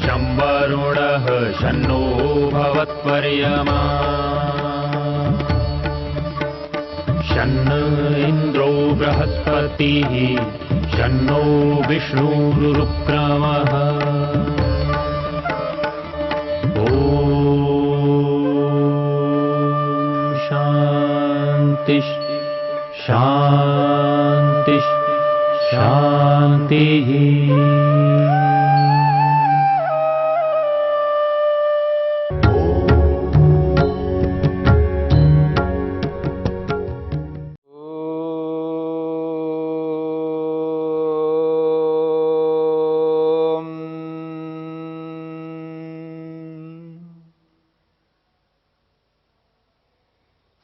शं वरुणः शन्नो भवत्वर्यमा शन्न इन्द्रो बृहस्पतिः शन्नो विष्णुरुक्रमः ॐ शान्ति शान्ति शान्तिः।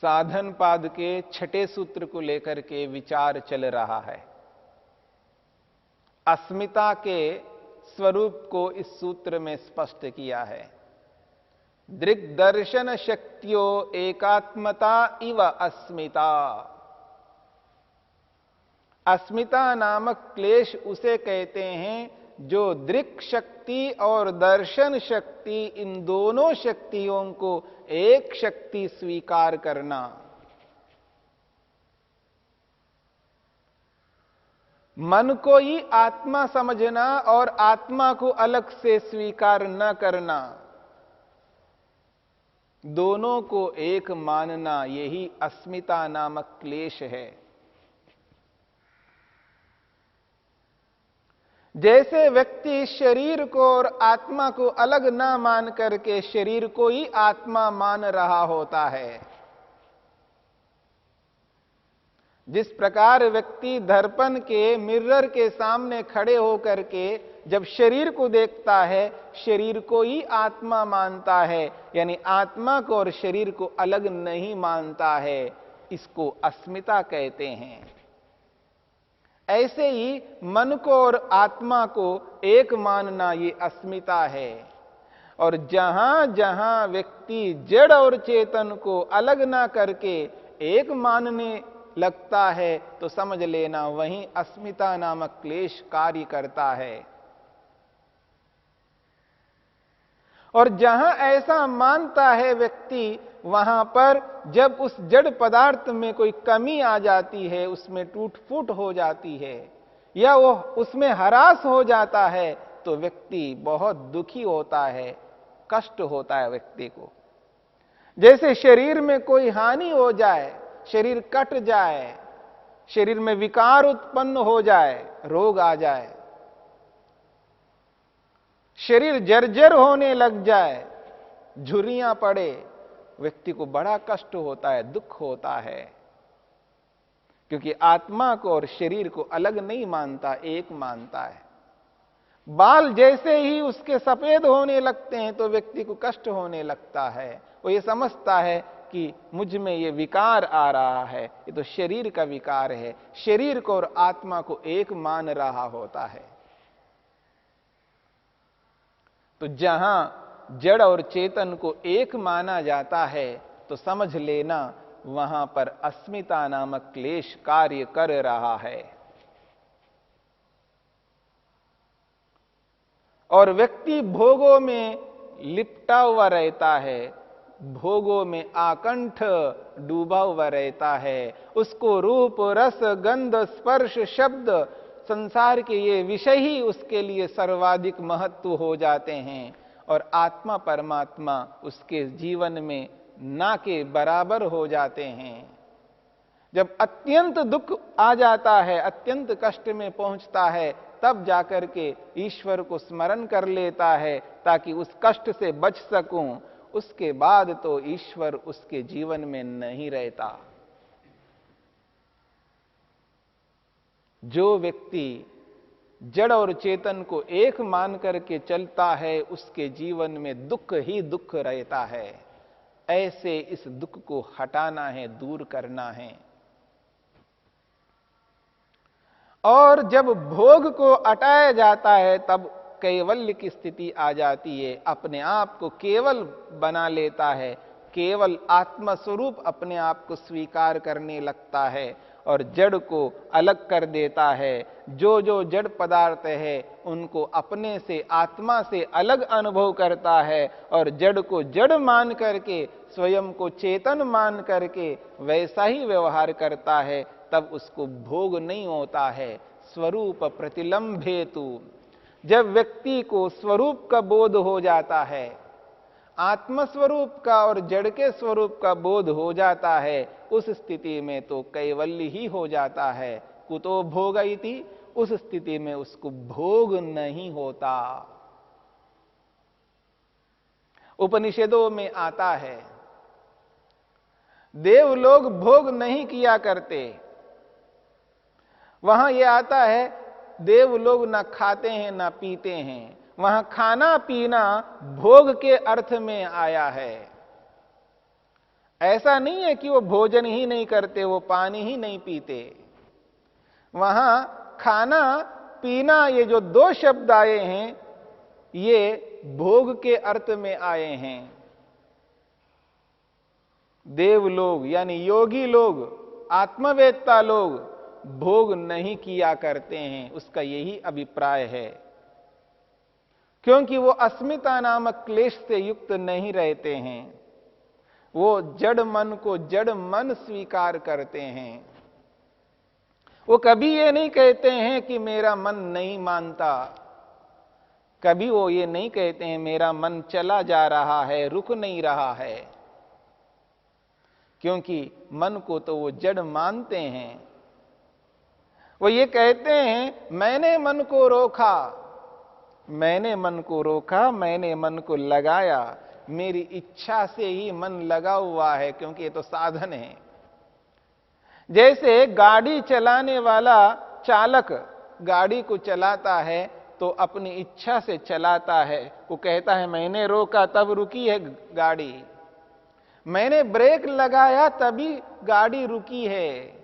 साधन पाद के छठे सूत्र को लेकर के विचार चल रहा है। अस्मिता के स्वरूप को इस सूत्र में स्पष्ट किया है। दृग्दर्शन शक्तियों एकात्मता इव अस्मिता। अस्मिता नामक क्लेश उसे कहते हैं जो दृक् शक्ति और दर्शन शक्ति, इन दोनों शक्तियों को एक शक्ति स्वीकार करना। मन को ही आत्मा समझना और आत्मा को अलग से स्वीकार न करना, दोनों को एक मानना, यही अस्मिता नामक क्लेश है। जैसे व्यक्ति शरीर को और आत्मा को अलग ना मान करके शरीर को ही आत्मा मान रहा होता है, जिस प्रकार व्यक्ति दर्पण के मिरर के सामने खड़े होकर के जब शरीर को देखता है, शरीर को ही आत्मा मानता है, यानी आत्मा को और शरीर को अलग नहीं मानता है, इसको अस्मिता कहते हैं। ऐसे ही मन को और आत्मा को एक मानना, ये अस्मिता है। और जहां जहां व्यक्ति जड़ और चेतन को अलग ना करके एक मानने लगता है, तो समझ लेना वहीं अस्मिता नामक क्लेश कार्य करता है। और जहां ऐसा मानता है व्यक्ति, वहां पर जब उस जड़ पदार्थ में कोई कमी आ जाती है, उसमें टूट फूट हो जाती है या वो उसमें हरास हो जाता है, तो व्यक्ति बहुत दुखी होता है, कष्ट होता है व्यक्ति को। जैसे शरीर में कोई हानि हो जाए, शरीर कट जाए, शरीर में विकार उत्पन्न हो जाए, रोग आ जाए, शरीर जर्जर होने लग जाए, झुर्रियां पड़े, व्यक्ति को बड़ा कष्ट होता है, दुख होता है, क्योंकि आत्मा को और शरीर को अलग नहीं मानता, एक मानता है। बाल जैसे ही उसके सफेद होने लगते हैं तो व्यक्ति को कष्ट होने लगता है। वो ये समझता है कि मुझ में ये विकार आ रहा है, ये तो शरीर का विकार है। शरीर को और आत्मा को एक मान रहा होता है। तो जहां जड़ और चेतन को एक माना जाता है, तो समझ लेना वहां पर अस्मिता नामक क्लेश कार्य कर रहा है। और व्यक्ति भोगों में लिपटा हुआ रहता है, भोगों में आकंठ डूबा हुआ रहता है। उसको रूप, रस, गंध, स्पर्श, शब्द, संसार के ये विषय ही उसके लिए सर्वाधिक महत्व हो जाते हैं, और आत्मा परमात्मा उसके जीवन में ना के बराबर हो जाते हैं। जब अत्यंत दुख आ जाता है, अत्यंत कष्ट में पहुंचता है, तब जाकर के ईश्वर को स्मरण कर लेता है ताकि उस कष्ट से बच सकूं। उसके बाद तो ईश्वर उसके जीवन में नहीं रहता। जो व्यक्ति जड़ और चेतन को एक मान करके चलता है, उसके जीवन में दुख ही दुख रहता है। ऐसे इस दुख को हटाना है, दूर करना है। और जब भोग को हटाया जाता है, तब कैवल्य की स्थिति आ जाती है। अपने आप को केवल बना लेता है, केवल आत्मस्वरूप अपने आप को स्वीकार करने लगता है। और जड़ को अलग कर देता है। जो जो जड़ पदार्थ है उनको अपने से, आत्मा से अलग अनुभव करता है और जड़ को जड़ मान करके, स्वयं को चेतन मान करके वैसा ही व्यवहार करता है, तब उसको भोग नहीं होता है। स्वरूप प्रतिलंब हेतु, जब व्यक्ति को स्वरूप का बोध हो जाता है, आत्मस्वरूप का और जड़ के स्वरूप का बोध हो जाता है, उस स्थिति में तो कैवल्य ही हो जाता है। कुतो भोग इति, उस स्थिति में उसको भोग नहीं होता। उपनिषदों में आता है देव लोग भोग नहीं किया करते, वहां यह आता है देव लोग ना खाते हैं ना पीते हैं। वहां खाना पीना भोग के अर्थ में आया है। ऐसा नहीं है कि वो भोजन ही नहीं करते, वो पानी ही नहीं पीते। वहां खाना पीना, ये जो दो शब्द आए हैं, ये भोग के अर्थ में आए हैं। देव लोग यानी योगी लोग, आत्मवेत्ता लोग भोग नहीं किया करते हैं, उसका यही अभिप्राय है। क्योंकि वो अस्मिता नामक क्लेश से युक्त नहीं रहते हैं, वो जड़ मन को जड़ मन स्वीकार करते हैं। वो कभी ये नहीं कहते हैं कि मेरा मन नहीं मानता, कभी वो ये नहीं कहते हैं मेरा मन चला जा रहा है, रुक नहीं रहा है, क्योंकि मन को तो वो जड़ मानते हैं। वो ये कहते हैं मैंने मन को रोका, मैंने मन को रोका, मैंने मन को लगाया, मेरी इच्छा से ही मन लगा हुआ है, क्योंकि ये तो साधन है। जैसे गाड़ी चलाने वाला चालक गाड़ी को चलाता है तो अपनी इच्छा से चलाता है। वो कहता है मैंने रोका तब रुकी है गाड़ी, मैंने ब्रेक लगाया तभी गाड़ी रुकी है,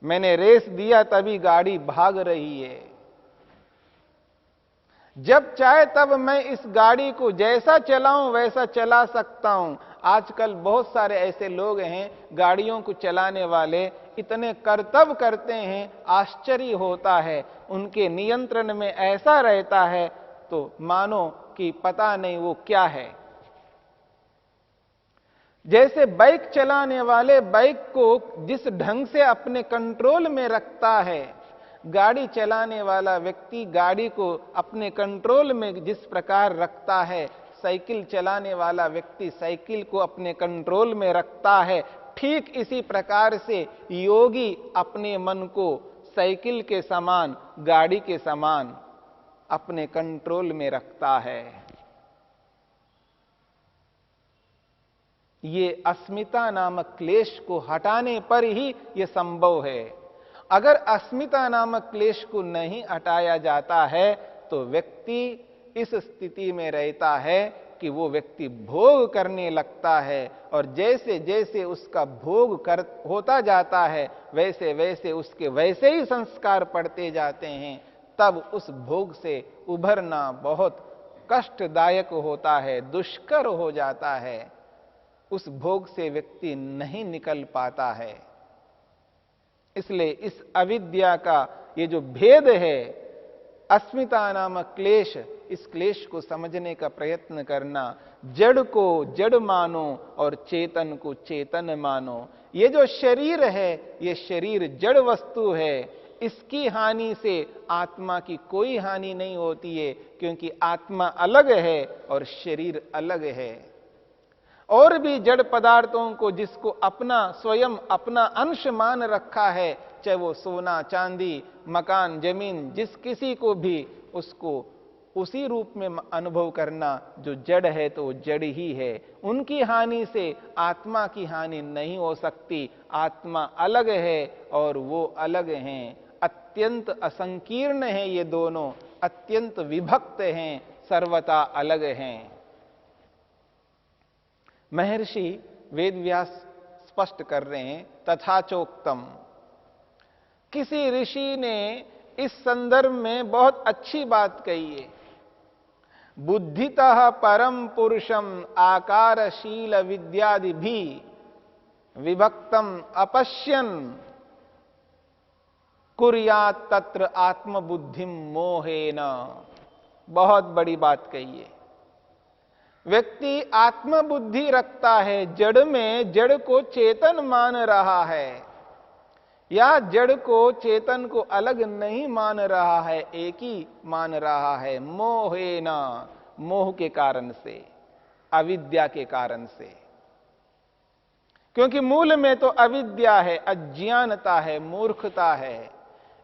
मैंने रेस दिया तभी गाड़ी भाग रही है। जब चाहे तब मैं इस गाड़ी को जैसा चलाऊं वैसा चला सकता हूं। आजकल बहुत सारे ऐसे लोग हैं, गाड़ियों को चलाने वाले इतने कर्तव्य करते हैं, आश्चर्य होता है। उनके नियंत्रण में ऐसा रहता है तो मानो कि पता नहीं वो क्या है। जैसे बाइक चलाने वाले बाइक को जिस ढंग से अपने कंट्रोल में रखता है, गाड़ी चलाने वाला व्यक्ति गाड़ी को अपने कंट्रोल में जिस प्रकार रखता है, साइकिल चलाने वाला व्यक्ति साइकिल को अपने कंट्रोल में रखता है, ठीक इसी प्रकार से योगी अपने मन को साइकिल के समान, गाड़ी के समान अपने कंट्रोल में रखता है। ये अस्मिता नामक क्लेश को हटाने पर ही यह संभव है। अगर अस्मिता नामक क्लेश को नहीं हटाया जाता है तो व्यक्ति इस स्थिति में रहता है कि वो व्यक्ति भोग करने लगता है, और जैसे जैसे उसका भोग होता जाता है वैसे वैसे उसके वैसे ही संस्कार पड़ते जाते हैं। तब उस भोग से उभरना बहुत कष्टदायक होता है, दुष्कर हो जाता है। उस भोग से व्यक्ति नहीं निकल पाता है। इसलिए इस अविद्या का ये जो भेद है, अस्मिता नामक क्लेश, इस क्लेश को समझने का प्रयत्न करना। जड़ को जड़ मानो और चेतन को चेतन मानो। ये जो शरीर है, ये शरीर जड़ वस्तु है, इसकी हानि से आत्मा की कोई हानि नहीं होती है, क्योंकि आत्मा अलग है और शरीर अलग है। और भी जड़ पदार्थों को जिसको अपना स्वयं अपना अंश मान रखा है, चाहे वो सोना चांदी मकान जमीन, जिस किसी को भी उसको उसी रूप में अनुभव करना, जो जड़ है तो जड़ ही है। उनकी हानि से आत्मा की हानि नहीं हो सकती। आत्मा अलग है और वो अलग हैं, अत्यंत असंकीर्ण है। ये दोनों अत्यंत विभक्त हैं, सर्वथा अलग हैं। महर्षि वेदव्यास स्पष्ट कर रहे हैं, तथा चोक्तम। किसी ऋषि ने इस संदर्भ में बहुत अच्छी बात कही है। बुद्धितः परम पुरुषम आकारशील विद्यादि भी विभक्तम अपश्यन कुर्यात् तत्र आत्मबुद्धिम मोहेन। बहुत बड़ी बात कही है। व्यक्ति आत्मबुद्धि रखता है, जड़ में जड़ को चेतन मान रहा है, या जड़ को चेतन को अलग नहीं मान रहा है, एक ही मान रहा है। मोहेन, मोह के कारण से, अविद्या के कारण से। क्योंकि मूल में तो अविद्या है, अज्ञानता है, मूर्खता है।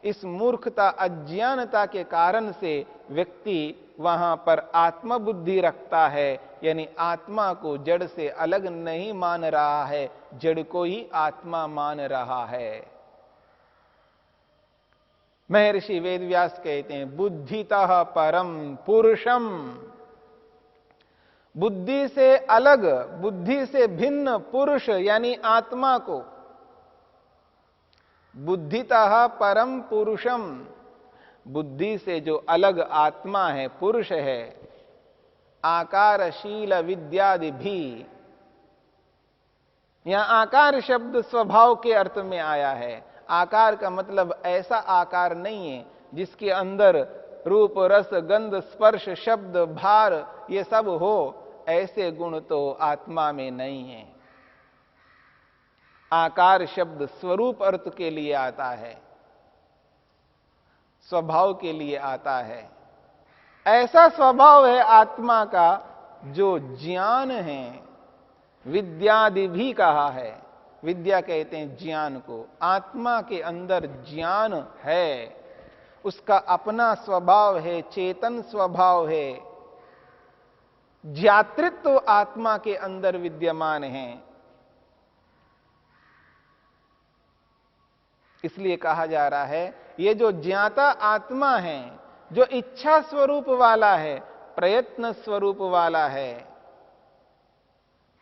इस मूर्खता अज्ञानता के कारण से व्यक्ति वहां पर आत्मबुद्धि रखता है, यानी आत्मा को जड़ से अलग नहीं मान रहा है, जड़ को ही आत्मा मान रहा है। महर्षि वेदव्यास कहते हैं, बुद्धितः परम पुरुषम। बुद्धि से अलग, बुद्धि से भिन्न पुरुष यानी आत्मा को, बुद्धितः परम पुरुषम, बुद्धि से जो अलग आत्मा है, पुरुष है, आकारशील विद्यादि भी। यहां आकार शब्द स्वभाव के अर्थ में आया है। आकार का मतलब ऐसा आकार नहीं है जिसके अंदर रूप रस गंध स्पर्श शब्द भार ये सब हो, ऐसे गुण तो आत्मा में नहीं है। आकार शब्द स्वरूप अर्थ के लिए आता है, स्वभाव के लिए आता है। ऐसा स्वभाव है आत्मा का जो ज्ञान है, विद्यादि भी कहा है। विद्या कहते हैं ज्ञान को। आत्मा के अंदर ज्ञान है, उसका अपना स्वभाव है, चेतन स्वभाव है, ज्ञातृत्व आत्मा के अंदर विद्यमान है। इसलिए कहा जा रहा है, ये जो ज्ञाता आत्मा है, जो इच्छा स्वरूप वाला है, प्रयत्न स्वरूप वाला है,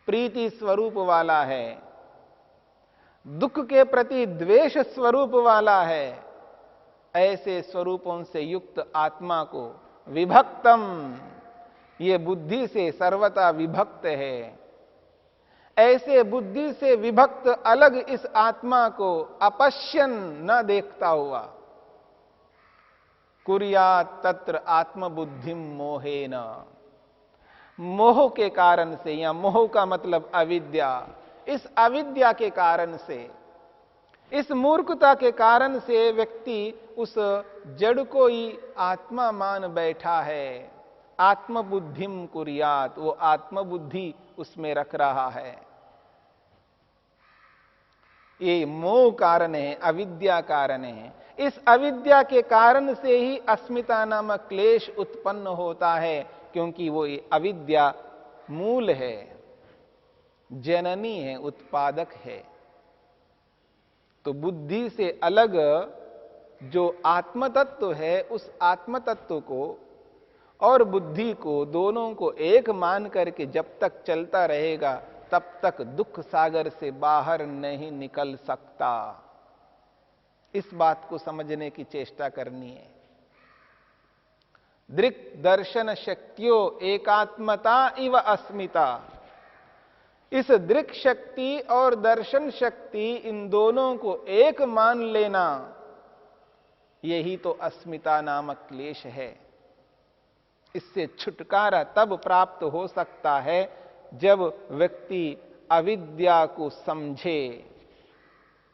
प्रीति स्वरूप वाला है, दुख के प्रति द्वेष स्वरूप वाला है, ऐसे स्वरूपों से युक्त आत्मा को विभक्तम, ये बुद्धि से सर्वथा विभक्त है। ऐसे बुद्धि से विभक्त अलग इस आत्मा को अपश्यन, न देखता हुआ, कुर्यात् तत्र आत्मबुद्धिम मोहेन, मोह के कारण से, या मोह का मतलब अविद्या, इस अविद्या के कारण से, इस मूर्खता के कारण से व्यक्ति उस जड़ को ही आत्मा मान बैठा है। आत्मबुद्धिम कुर्यात्, वो आत्मबुद्धि उसमें रख रहा है। ये मोह कारण है, अविद्या कारण है। इस अविद्या के कारण से ही अस्मिता नामक क्लेश उत्पन्न होता है, क्योंकि वो ये अविद्या मूल है, जननी है, उत्पादक है। तो बुद्धि से अलग जो आत्मतत्व है, उस आत्मतत्व को और बुद्धि को, दोनों को एक मान करके जब तक चलता रहेगा, तब तक दुख सागर से बाहर नहीं निकल सकता। इस बात को समझने की चेष्टा करनी है। दृक् दर्शन शक्तियों एकात्मता इव अस्मिता। इस दृक् शक्ति और दर्शन शक्ति, इन दोनों को एक मान लेना, यही तो अस्मिता नामक क्लेश है। इससे छुटकारा तब प्राप्त हो सकता है जब व्यक्ति अविद्या को समझे,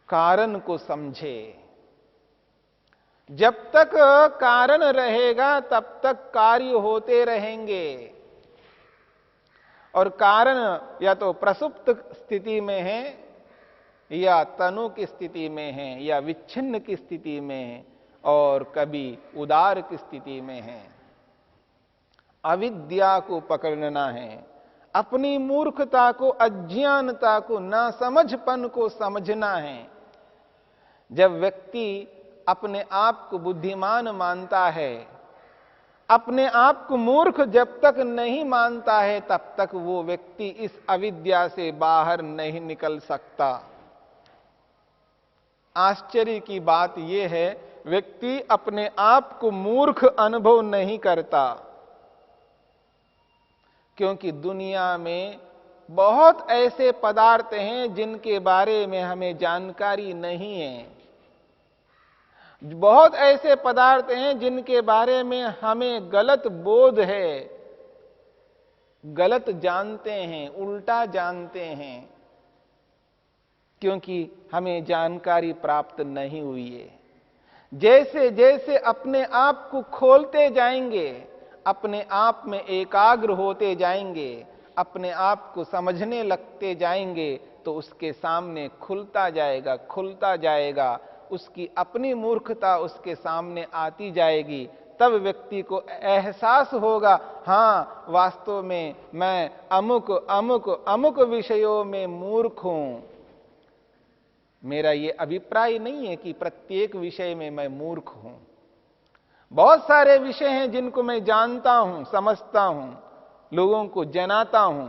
कारण को समझे। जब तक कारण रहेगा तब तक कार्य होते रहेंगे, और कारण या तो प्रसुप्त स्थिति में है, या तनु की स्थिति में है, या विच्छिन्न की स्थिति में है, और कभी उदार की स्थिति में है। अविद्या को पकड़ना है, अपनी मूर्खता को, अज्ञानता को, नासमझपन को समझना है। जब व्यक्ति अपने आप को बुद्धिमान मानता है, अपने आप को मूर्ख जब तक नहीं मानता है, तब तक वो व्यक्ति इस अविद्या से बाहर नहीं निकल सकता। आश्चर्य की बात यह है, व्यक्ति अपने आप को मूर्ख अनुभव नहीं करता, क्योंकि दुनिया में बहुत ऐसे पदार्थ हैं जिनके बारे में हमें जानकारी नहीं है। बहुत ऐसे पदार्थ हैं जिनके बारे में हमें गलत बोध है, गलत जानते हैं, उल्टा जानते हैं, क्योंकि हमें जानकारी प्राप्त नहीं हुई है। जैसे जैसे अपने आप को खोलते जाएंगे, अपने आप में एकाग्र होते जाएंगे, अपने आप को समझने लगते जाएंगे, तो उसके सामने खुलता जाएगा, उसकी अपनी मूर्खता उसके सामने आती जाएगी। तब व्यक्ति को एहसास होगा, हां, वास्तव में मैं अमुक अमुक अमुक विषयों में मूर्ख हूं। मेरा यह अभिप्राय नहीं है कि प्रत्येक विषय में मैं मूर्ख हूं। बहुत सारे विषय हैं जिनको मैं जानता हूं, समझता हूं, लोगों को जनाता हूं,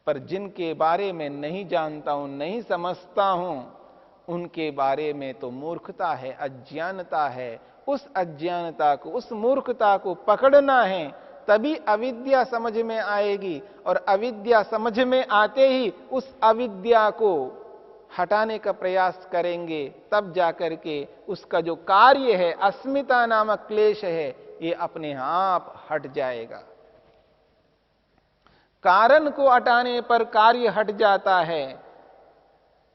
पर जिनके बारे में नहीं जानता हूं, नहीं समझता हूं, उनके बारे में तो मूर्खता है, अज्ञानता है। उस अज्ञानता को, उस मूर्खता को पकड़ना है, तभी अविद्या समझ में आएगी। और अविद्या समझ में आते ही उस अविद्या को हटाने का प्रयास करेंगे, तब जाकर के उसका जो कार्य है, अस्मिता नामक क्लेश है, ये अपने आप हट जाएगा। कारण को हटाने पर कार्य हट जाता है।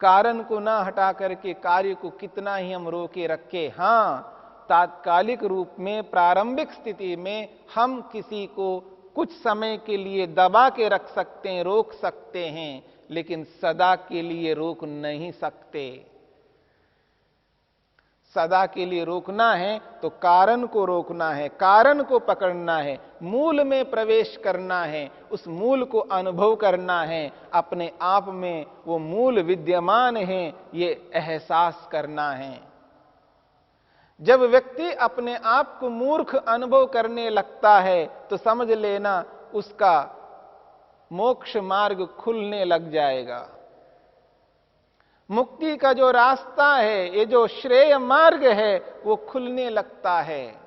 कारण को ना हटा करके कार्य को कितना ही हम रोके रखे। हां, तात्कालिक रूप में, प्रारंभिक स्थिति में हम किसी को कुछ समय के लिए दबा के रख सकते हैं, रोक सकते हैं, लेकिन सदा के लिए रोक नहीं सकते। सदा के लिए रोकना है तो कारण को रोकना है, कारण को पकड़ना है, मूल में प्रवेश करना है, उस मूल को अनुभव करना है, अपने आप में वो मूल विद्यमान है, ये एहसास करना है। जब व्यक्ति अपने आप को मूर्ख अनुभव करने लगता है तो समझ लेना उसका मोक्ष मार्ग खुलने लग जाएगा। मुक्ति का जो रास्ता है, ये जो श्रेय मार्ग है, वो खुलने लगता है।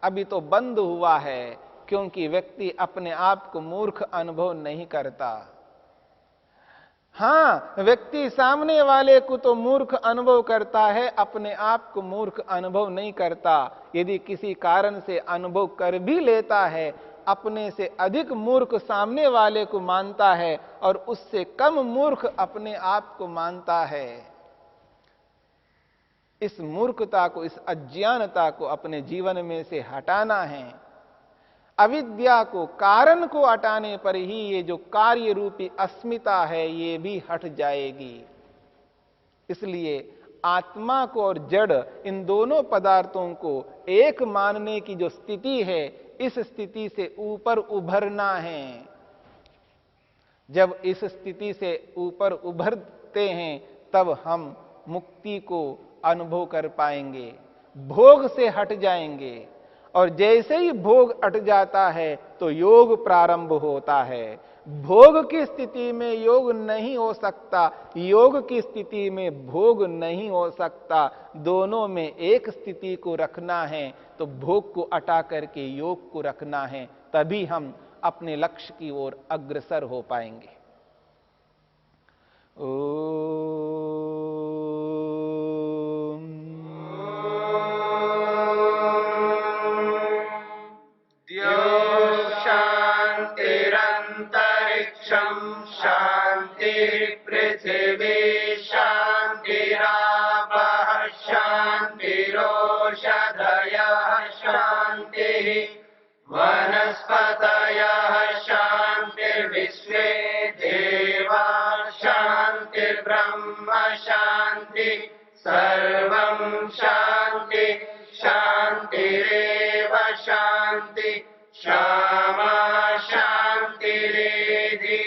अभी तो बंद हुआ है, क्योंकि व्यक्ति अपने आप को मूर्ख अनुभव नहीं करता। हां, व्यक्ति सामने वाले को तो मूर्ख अनुभव करता है, अपने आप को मूर्ख अनुभव नहीं करता। यदि किसी कारण से अनुभव कर भी लेता है, अपने से अधिक मूर्ख सामने वाले को मानता है और उससे कम मूर्ख अपने आप को मानता है। इस मूर्खता को, इस अज्ञानता को अपने जीवन में से हटाना है। अविद्या को, कारण को हटाने पर ही ये जो कार्य रूपी अस्मिता है, ये भी हट जाएगी। इसलिए आत्मा को और जड़, इन दोनों पदार्थों को एक मानने की जो स्थिति है, इस स्थिति से ऊपर उभरना है। जब इस स्थिति से ऊपर उभरते हैं, तब हम मुक्ति को अनुभव कर पाएंगे, भोग से हट जाएंगे। और जैसे ही भोग हट जाता है तो योग प्रारंभ होता है। भोग की स्थिति में योग नहीं हो सकता, योग की स्थिति में भोग नहीं हो सकता। दोनों में एक स्थिति को रखना है, तो भोग को हटा करके योग को रखना है, तभी हम अपने लक्ष्य की ओर अग्रसर हो पाएंगे। शांतिरंतरिक्षं शांति पृथिवी शांतिरापः शांतिरोषधयः शांतिः वनस्पतयः शांतिर्विश्वे देवा शांतिर्ब्रह्म शांति सर्वं शांति शांतिरेव शांति क्षमा शांतिरेधि